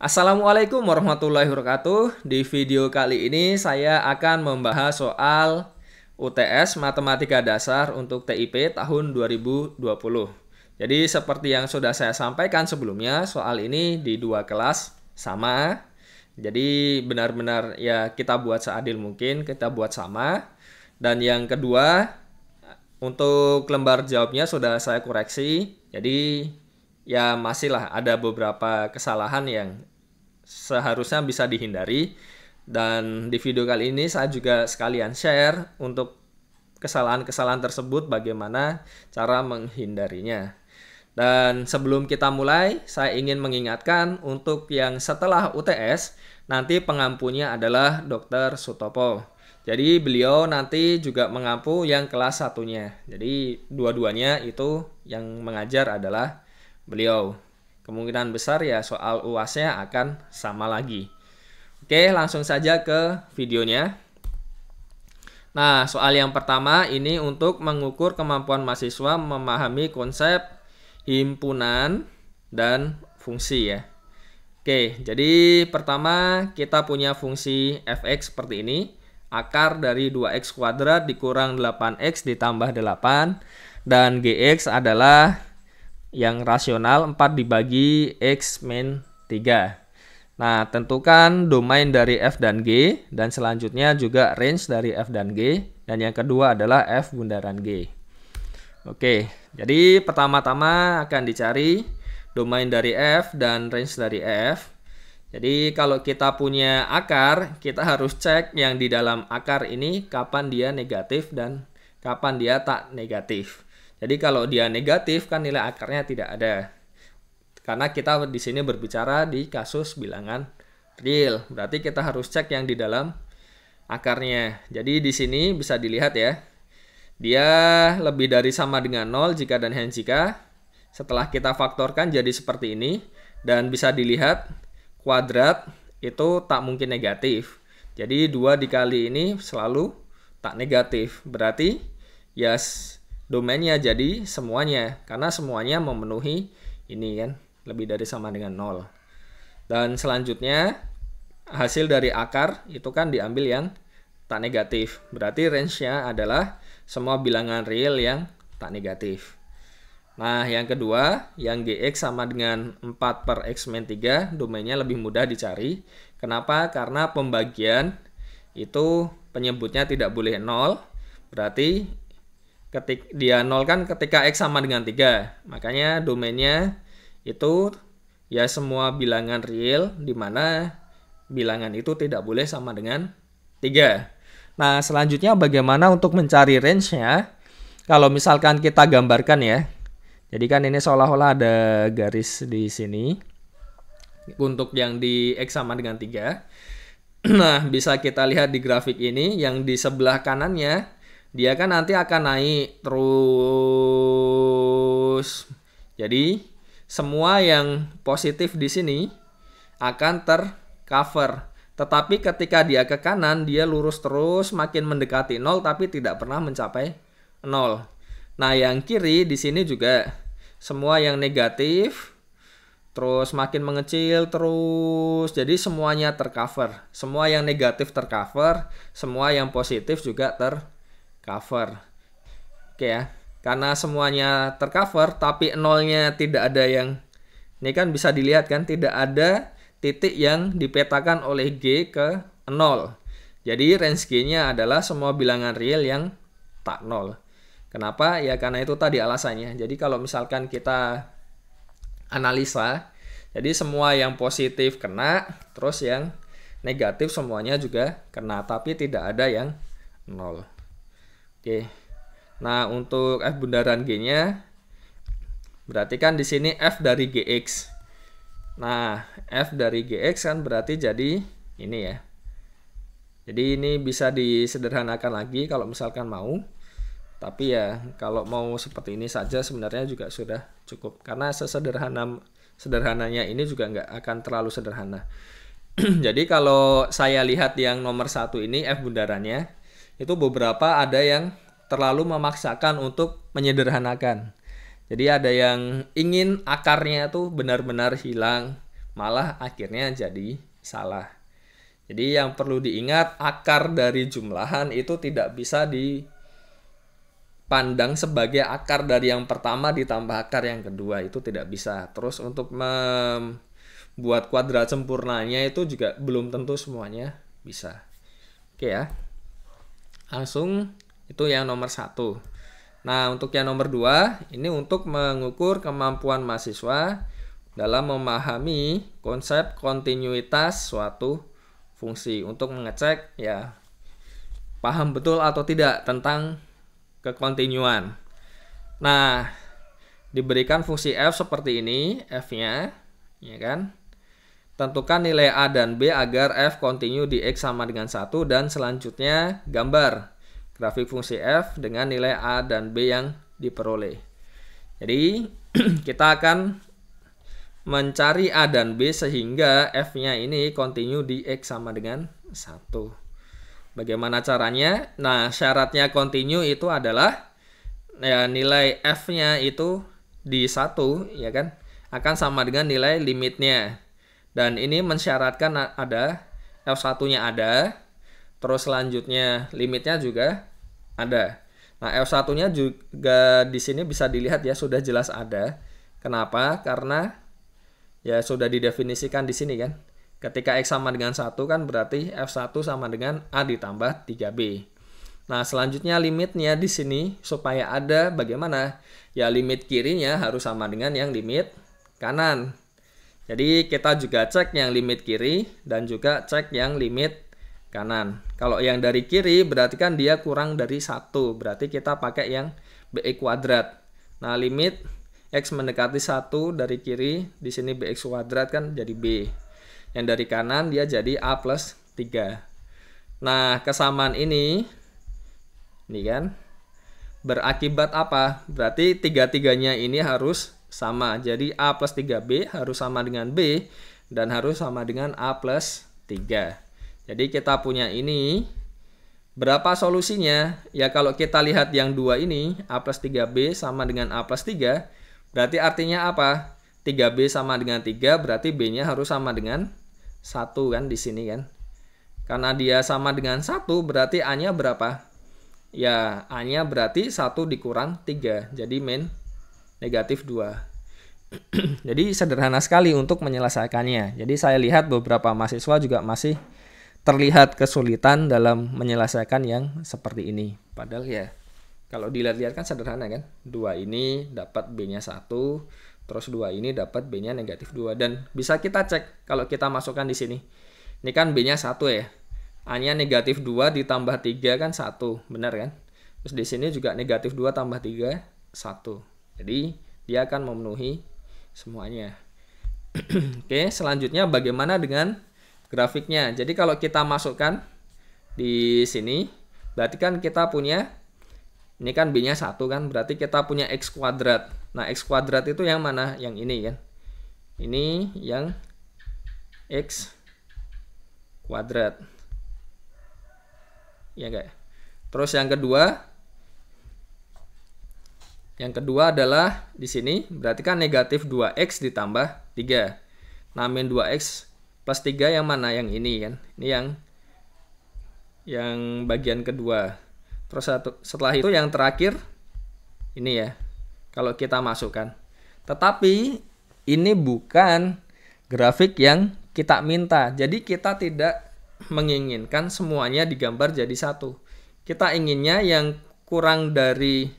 Assalamualaikum warahmatullahi wabarakatuh. Di video kali ini saya akan membahas soal UTS Matematika Dasar untuk TIP tahun 2020. Jadi seperti yang sudah saya sampaikan sebelumnya, soal ini di dua kelas sama. Jadi benar-benar ya kita buat seadil mungkin, kita buat sama. Dan yang kedua, untuk lembar jawabnya sudah saya koreksi. Jadi ya masihlah ada beberapa kesalahan yang seharusnya bisa dihindari, dan di video kali ini saya juga sekalian share untuk kesalahan-kesalahan tersebut bagaimana cara menghindarinya. Dan sebelum kita mulai, saya ingin mengingatkan untuk yang setelah UTS nanti pengampunya adalah Dr. Sutopo. Jadi beliau nanti juga mengampu yang kelas satunya. Jadi dua-duanya itu yang mengajar adalah beliau. Kemungkinan besar ya soal UAS-nya akan sama lagi. Oke, langsung saja ke videonya. Nah, soal yang pertama ini untuk mengukur kemampuan mahasiswa memahami konsep himpunan dan fungsi ya. Oke, jadi pertama kita punya fungsi fx seperti ini. Akar dari 2x kuadrat dikurang 8x ditambah 8. Dan gx adalah yang rasional 4 dibagi x min 3. Nah, tentukan domain dari f dan g, dan selanjutnya juga range dari f dan g, dan yang kedua adalah f bundaran g. Oke, jadi pertama-tama akan dicari domain dari f dan range dari f. Jadi kalau kita punya akar, kita harus cek yang di dalam akar ini kapan dia negatif dan kapan dia tak negatif. Jadi kalau dia negatif kan nilai akarnya tidak ada. Karena kita di sini berbicara di kasus bilangan real. Berarti kita harus cek yang di dalam akarnya. Jadi di sini bisa dilihat ya. Dia lebih dari sama dengan 0 jika dan hanya jika. Setelah kita faktorkan jadi seperti ini. Dan bisa dilihat kuadrat itu tak mungkin negatif. Jadi 2 dikali ini selalu tak negatif. Berarti ya domainnya jadi semuanya, karena semuanya memenuhi ini kan, lebih dari sama dengan 0. Dan selanjutnya hasil dari akar itu kan diambil yang tak negatif. Berarti range-nya adalah semua bilangan real yang tak negatif. Nah, yang kedua, yang gx sama dengan 4 per x min 3, domainnya lebih mudah dicari. Kenapa? Karena pembagian itu penyebutnya tidak boleh 0. Berarti dia 0 kan ketika x sama dengan 3. Makanya domainnya itu ya semua bilangan real di mana bilangan itu tidak boleh sama dengan 3. Nah, selanjutnya bagaimana untuk mencari range-nya? Kalau misalkan kita gambarkan ya. Jadi kan ini seolah-olah ada garis di sini. Untuk yang di x sama dengan 3. Nah, bisa kita lihat di grafik ini yang di sebelah kanannya dia kan nanti akan naik terus. Jadi semua yang positif di sini akan tercover. Tetapi ketika dia ke kanan, dia lurus terus makin mendekati 0 tapi tidak pernah mencapai 0. Nah, yang kiri di sini juga semua yang negatif terus makin mengecil terus. Jadi semuanya tercover. Semua yang negatif tercover, semua yang positif juga tercover. Oke ya, karena semuanya tercover tapi nolnya tidak ada yang, ini kan bisa dilihat kan tidak ada titik yang dipetakan oleh G ke 0. Jadi range G-nya adalah semua bilangan real yang tak 0. Kenapa? Ya karena itu tadi alasannya. Jadi kalau misalkan kita analisa, jadi semua yang positif kena, terus yang negatif semuanya juga kena, tapi tidak ada yang 0. Oke. Nah, untuk f bundaran g-nya berarti kan di sini f dari gx. Nah, f dari gx kan berarti jadi ini ya. Jadi ini bisa disederhanakan lagi kalau misalkan mau. Tapi ya kalau mau seperti ini saja sebenarnya juga sudah cukup. Karena sederhananya ini juga nggak akan terlalu sederhana. Jadi kalau saya lihat yang nomor 1 ini f bundarannya, itu beberapa ada yang terlalu memaksakan untuk menyederhanakan. Jadi ada yang ingin akarnya tuh benar-benar hilang, malah akhirnya jadi salah. Jadi yang perlu diingat, akar dari jumlahan itu tidak bisa dipandang sebagai akar dari yang pertama ditambah akar yang kedua, itu tidak bisa. Terus untuk membuat kuadrat sempurnanya itu juga belum tentu semuanya bisa. Oke ya, langsung itu yang nomor 1. Nah, untuk yang nomor 2, ini untuk mengukur kemampuan mahasiswa dalam memahami konsep kontinuitas suatu fungsi, untuk mengecek ya paham betul atau tidak tentang kekontinuan. Nah, diberikan fungsi f seperti ini, f-nya, ya kan? Tentukan nilai a dan b agar f kontinu di x sama dengan 1, dan selanjutnya gambar grafik fungsi f dengan nilai a dan b yang diperoleh. Jadi kita akan mencari a dan b sehingga f-nya ini kontinu di x sama dengan 1. Bagaimana caranya? Nah, syaratnya kontinu itu adalah ya, nilai f-nya itu di 1, ya kan, akan sama dengan nilai limitnya. Dan ini mensyaratkan ada f1-nya ada, terus selanjutnya limitnya juga ada. Nah, f1-nya juga di sini bisa dilihat ya, sudah jelas ada. Kenapa? Karena ya sudah didefinisikan di sini kan. Ketika x sama dengan 1 kan berarti f1 sama dengan a ditambah 3b. Nah, selanjutnya limitnya di sini supaya ada bagaimana? Ya, limit kirinya harus sama dengan yang limit kanan. Jadi kita juga cek yang limit kiri dan juga cek yang limit kanan. Kalau yang dari kiri berarti kan dia kurang dari 1. Berarti kita pakai yang bx kuadrat. Nah, limit x mendekati 1 dari kiri, di sini bx kuadrat kan jadi b. Yang dari kanan dia jadi a plus 3. Nah, kesamaan ini kan berakibat apa? Berarti tiga-tiganya ini harus sama. Jadi a plus 3b harus sama dengan b dan harus sama dengan a plus 3. Jadi kita punya ini. Berapa solusinya? Ya, kalau kita lihat yang 2 ini, a plus 3b sama dengan a plus 3, berarti artinya apa? 3b sama dengan 3, berarti b-nya harus sama dengan 1 kan di sini kan. Karena dia sama dengan 1, berarti a-nya berapa? Ya, a-nya berarti 1 dikurang 3, jadi min negatif 2. Jadi sederhana sekali untuk menyelesaikannya. Jadi saya lihat beberapa mahasiswa juga masih terlihat kesulitan dalam menyelesaikan yang seperti ini. Padahal ya kalau dilihat-lihat kan sederhana kan. 2 ini dapat b-nya 1, terus 2 ini dapat b-nya negatif 2. Dan bisa kita cek kalau kita masukkan di sini. Ini kan b-nya 1 ya. A-nya negatif 2 ditambah 3 kan 1, benar kan? Terus di sini juga negatif 2 tambah 3, 1. Jadi dia akan memenuhi semuanya. Oke, selanjutnya bagaimana dengan grafiknya? Jadi kalau kita masukkan di sini, berarti kan kita punya, ini kan b-nya 1 kan, berarti kita punya x kuadrat. Nah, x kuadrat itu yang mana? Yang ini kan. Ini yang x kuadrat. Ya enggak? Terus yang kedua adalah di sini, berarti kan negatif 2x ditambah 3. Nah, min 2x plus 3 yang mana? Yang ini kan. Ini yang bagian kedua. Terus setelah itu yang terakhir ini ya. Kalau kita masukkan. Tetapi ini bukan grafik yang kita minta. Jadi kita tidak menginginkan semuanya digambar jadi 1. Kita inginnya yang kurang dari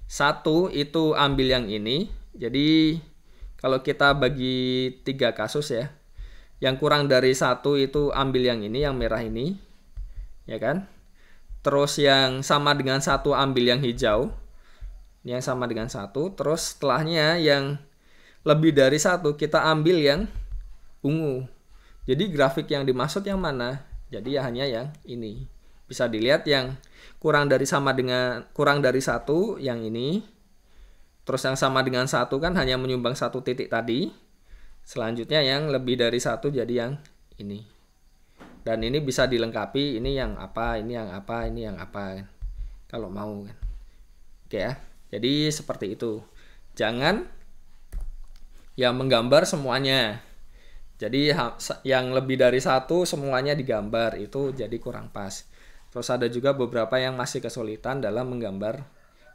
1 itu ambil yang ini. Jadi kalau kita bagi 3 kasus ya. Yang kurang dari 1 itu ambil yang ini, yang merah ini. Ya kan? Terus yang sama dengan 1 ambil yang hijau. Yang sama dengan 1. Terus setelahnya yang lebih dari 1 kita ambil yang ungu. Jadi grafik yang dimaksud yang mana? Jadi ya hanya yang ini. Bisa dilihat yang kurang dari 1 yang ini. Terus yang sama dengan 1 kan hanya menyumbang 1 titik tadi. Selanjutnya yang lebih dari 1 jadi yang ini. Dan ini bisa dilengkapi, ini yang apa, ini yang apa, ini yang apa kan. Kalau mau kan. Oke ya. Jadi seperti itu. Jangan ya menggambar semuanya. Jadi yang lebih dari satu semuanya digambar, itu jadi kurang pas. Terus ada juga beberapa yang masih kesulitan dalam menggambar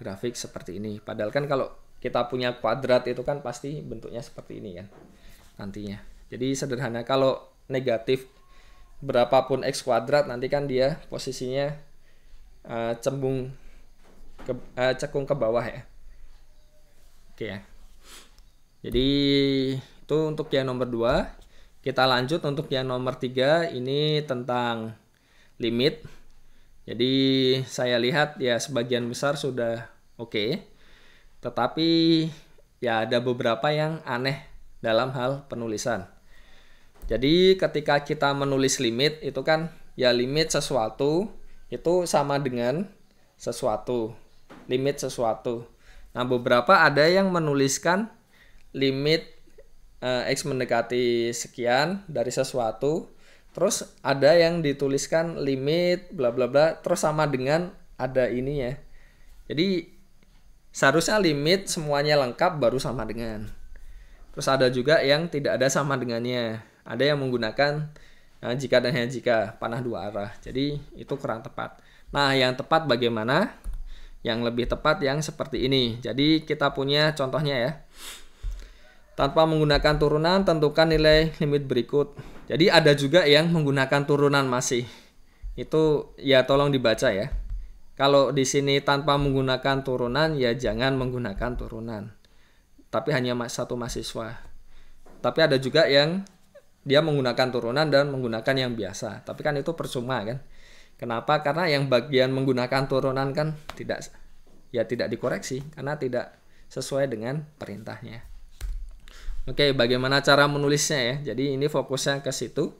grafik seperti ini. Padahal kan kalau kita punya kuadrat itu kan pasti bentuknya seperti ini kan nantinya. Jadi sederhana, kalau negatif berapapun x kuadrat nanti kan dia posisinya cekung ke bawah ya. Oke ya. Jadi itu untuk yang nomor 2. Kita lanjut untuk yang nomor 3, ini tentang limit. Jadi saya lihat ya sebagian besar sudah oke. Tetapi ya ada beberapa yang aneh dalam hal penulisan. Jadi ketika kita menulis limit itu kan ya limit sesuatu itu sama dengan sesuatu. Limit sesuatu. Nah, beberapa ada yang menuliskan limit X mendekati sekian dari sesuatu, terus ada yang dituliskan limit bla bla bla terus sama dengan ada ini ya. Jadi seharusnya limit semuanya lengkap baru sama dengan. Terus ada juga yang tidak ada sama dengannya. Ada yang menggunakan jika dan hanya jika, panah dua arah. Jadi itu kurang tepat. Nah, yang tepat bagaimana? Yang lebih tepat yang seperti ini. Jadi kita punya contohnya ya. Tanpa menggunakan turunan, tentukan nilai limit berikut. Jadi ada juga yang menggunakan turunan masih. Itu ya tolong dibaca ya. Kalau di sini tanpa menggunakan turunan, ya jangan menggunakan turunan. Tapi hanya satu mahasiswa. Tapi ada juga yang dia menggunakan turunan dan menggunakan yang biasa. Tapi kan itu percuma kan. Kenapa? Karena yang bagian menggunakan turunan kan tidak dikoreksi. Karena tidak sesuai dengan perintahnya. Oke, bagaimana cara menulisnya ya? Jadi ini fokusnya ke situ.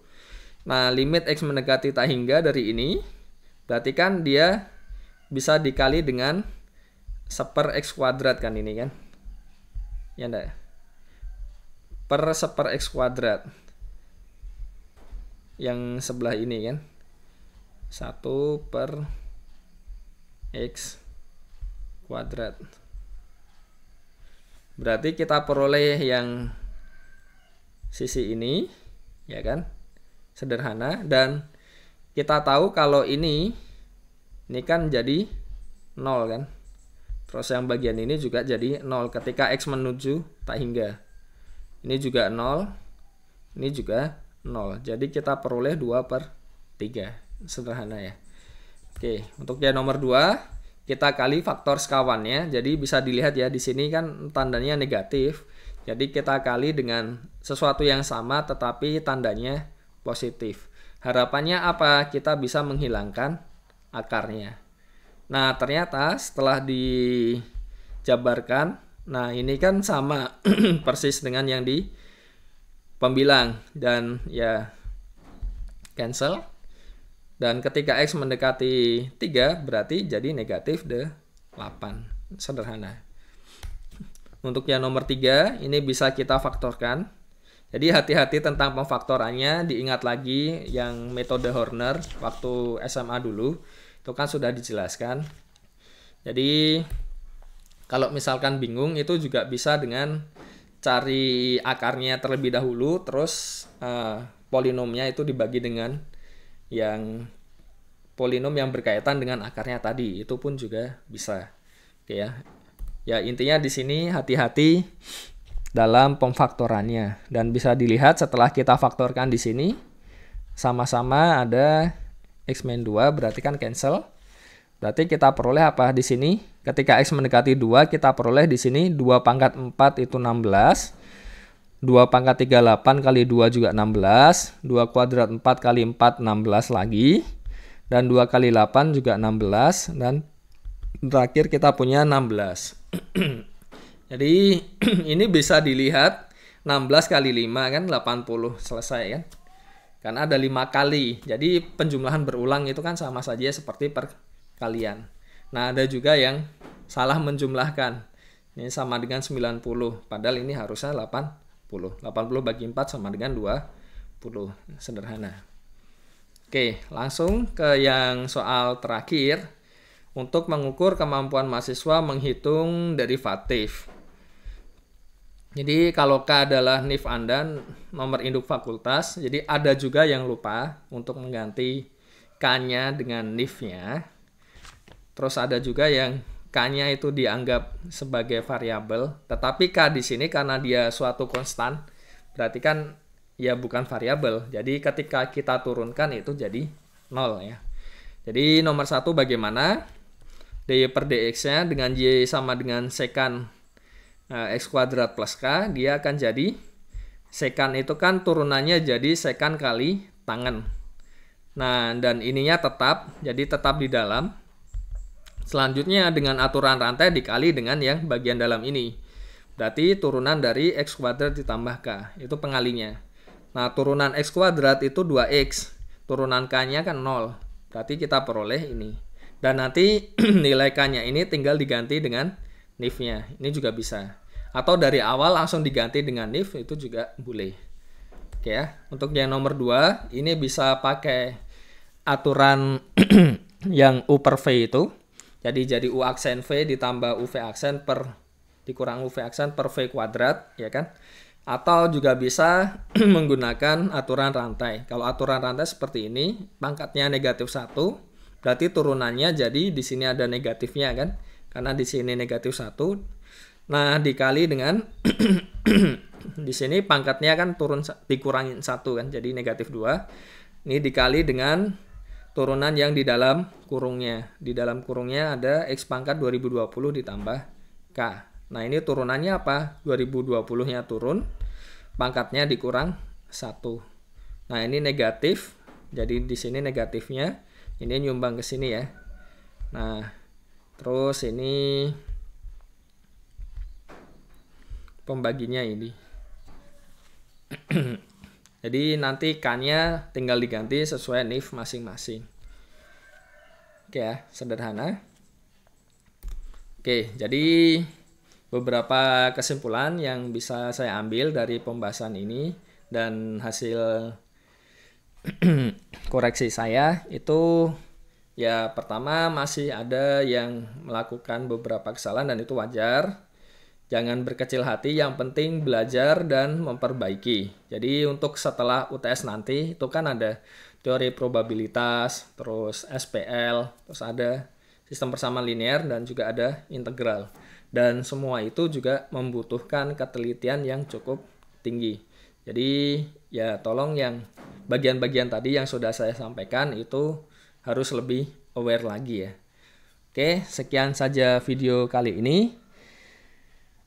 Nah, limit X mendekati tak hingga dari ini, berarti kan dia bisa dikali dengan 1/x kuadrat kan ini kan? Ya enggak? Per 1/x kuadrat. Yang sebelah ini kan? 1/x kuadrat. Berarti kita peroleh yang sisi ini, ya kan? Sederhana. Dan kita tahu kalau ini kan jadi 0 kan? Terus yang bagian ini juga jadi 0 ketika X menuju tak hingga. Ini juga 0, ini juga 0. Jadi kita peroleh 2/3. Sederhana ya. Oke, untuk yang nomor 2, kita kali faktor sekawannya. Jadi bisa dilihat ya di sini kan tandanya negatif. Jadi kita kali dengan sesuatu yang sama tetapi tandanya positif. Harapannya apa? Kita bisa menghilangkan akarnya. Nah, ternyata setelah dijabarkan, nah ini kan sama persis dengan yang di pembilang dan ya cancel. Dan ketika X mendekati 3 berarti jadi negatif 8. Sederhana. Untuk yang nomor 3 ini bisa kita faktorkan. Jadi hati-hati tentang pemfaktorannya. Diingat lagi yang metode Horner waktu SMA dulu. Itu kan sudah dijelaskan. Jadi kalau misalkan bingung itu juga bisa dengan cari akarnya terlebih dahulu. Terus polinomnya itu dibagi dengan yang polinom yang berkaitan dengan akarnya tadi, itu pun juga bisa. Oke ya. Ya intinya di sini hati-hati dalam pemfaktorannya dan bisa dilihat setelah kita faktorkan di sini sama-sama ada X-2 berarti kan cancel. Berarti kita peroleh apa di sini? Ketika X mendekati 2 kita peroleh di sini 2/4 itu 16. 2/38 kali 2 juga 16, 2 kuadrat 4 kali 4 16 lagi, dan 2 kali 8 juga 16, dan terakhir kita punya 16. Jadi ini bisa dilihat 16 kali 5 kan 80, selesai kan? Karena ada 5 kali, jadi penjumlahan berulang itu kan sama saja seperti perkalian. Nah ada juga yang salah menjumlahkan, ini sama dengan 90, padahal ini harusnya 80 bagi 4 sama dengan 20. Sederhana. Oke, langsung ke yang soal terakhir. Untuk mengukur kemampuan mahasiswa menghitung derivatif. Jadi kalau K adalah NIF Anda, nomor induk fakultas, jadi ada juga yang lupa untuk mengganti K-nya dengan NIF-nya. Terus ada juga yang K-nya itu dianggap sebagai variabel, tetapi K di sini karena dia suatu konstan, berarti kan ya bukan variabel. Jadi ketika kita turunkan itu jadi 0 ya. Jadi nomor 1 bagaimana? dy per dx-nya dengan y sama dengan sekan x kuadrat plus k, dia akan jadi sekan itu kan turunannya jadi sekan kali tangen. Nah, dan ininya tetap, jadi tetap di dalam. Selanjutnya dengan aturan rantai dikali dengan yang bagian dalam ini. Berarti turunan dari x kuadrat ditambah k, itu pengalinya. Nah, turunan x kuadrat itu 2x, turunan k-nya kan 0. Berarti kita peroleh ini. Dan nanti nilai k-nya ini tinggal diganti dengan NIF-nya. Ini juga bisa. Atau dari awal langsung diganti dengan NIF, itu juga boleh. Oke ya. Untuk yang nomor 2, ini bisa pakai aturan yang U per V itu. Jadi U aksen V ditambah UV aksen dikurang UV aksen per V kuadrat, ya kan? Atau juga bisa menggunakan aturan rantai. Kalau aturan rantai seperti ini, pangkatnya negatif 1, berarti turunannya jadi di sini ada negatifnya kan? Karena di sini negatif 1. Nah, dikali dengan di sini pangkatnya kan dikurangin 1 kan, jadi negatif 2. Ini dikali dengan turunan yang di dalam kurungnya. Di dalam kurungnya ada X pangkat 2020 ditambah K. Nah, ini turunannya apa? 2020-nya turun, pangkatnya dikurang 1. Nah, ini negatif, jadi di sini negatifnya, ini nyumbang ke sini ya. Nah, terus ini pembaginya ini. Jadi nanti K-nya tinggal diganti sesuai NIF masing-masing. Oke ya, sederhana. Oke, jadi beberapa kesimpulan yang bisa saya ambil dari pembahasan ini dan hasil koreksi saya itu ya, pertama masih ada yang melakukan beberapa kesalahan dan itu wajar. Jangan berkecil hati, yang penting belajar dan memperbaiki. Jadi untuk setelah UTS nanti itu kan ada teori probabilitas, terus SPL, terus ada sistem persamaan linear dan juga ada integral. Dan semua itu juga membutuhkan ketelitian yang cukup tinggi. Jadi ya tolong yang bagian-bagian tadi yang sudah saya sampaikan itu harus lebih aware lagi ya. Oke, sekian saja video kali ini.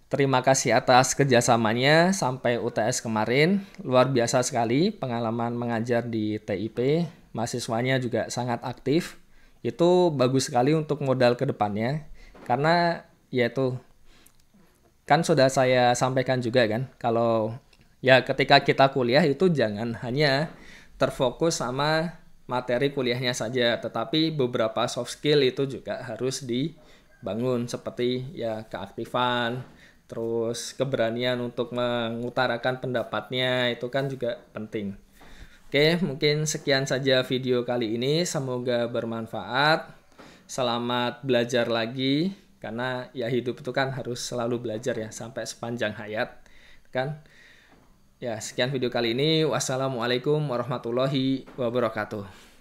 Terima kasih atas kerjasamanya sampai UTS kemarin. Luar biasa sekali pengalaman mengajar di TIP. Mahasiswanya juga sangat aktif. Itu bagus sekali untuk modal ke depannya. Karena yaitu kan sudah saya sampaikan juga kan. Kalau ya ketika kita kuliah itu jangan hanya terfokus sama materi kuliahnya saja. Tetapi beberapa soft skill itu juga harus dibangun. Seperti ya keaktifan, terus keberanian untuk mengutarakan pendapatnya itu kan juga penting. Oke, mungkin sekian saja video kali ini. Semoga bermanfaat. Selamat belajar lagi. Karena ya hidup itu kan harus selalu belajar ya sampai sepanjang hayat. Kan? Ya, sekian video kali ini. Wassalamualaikum warahmatullahi wabarakatuh.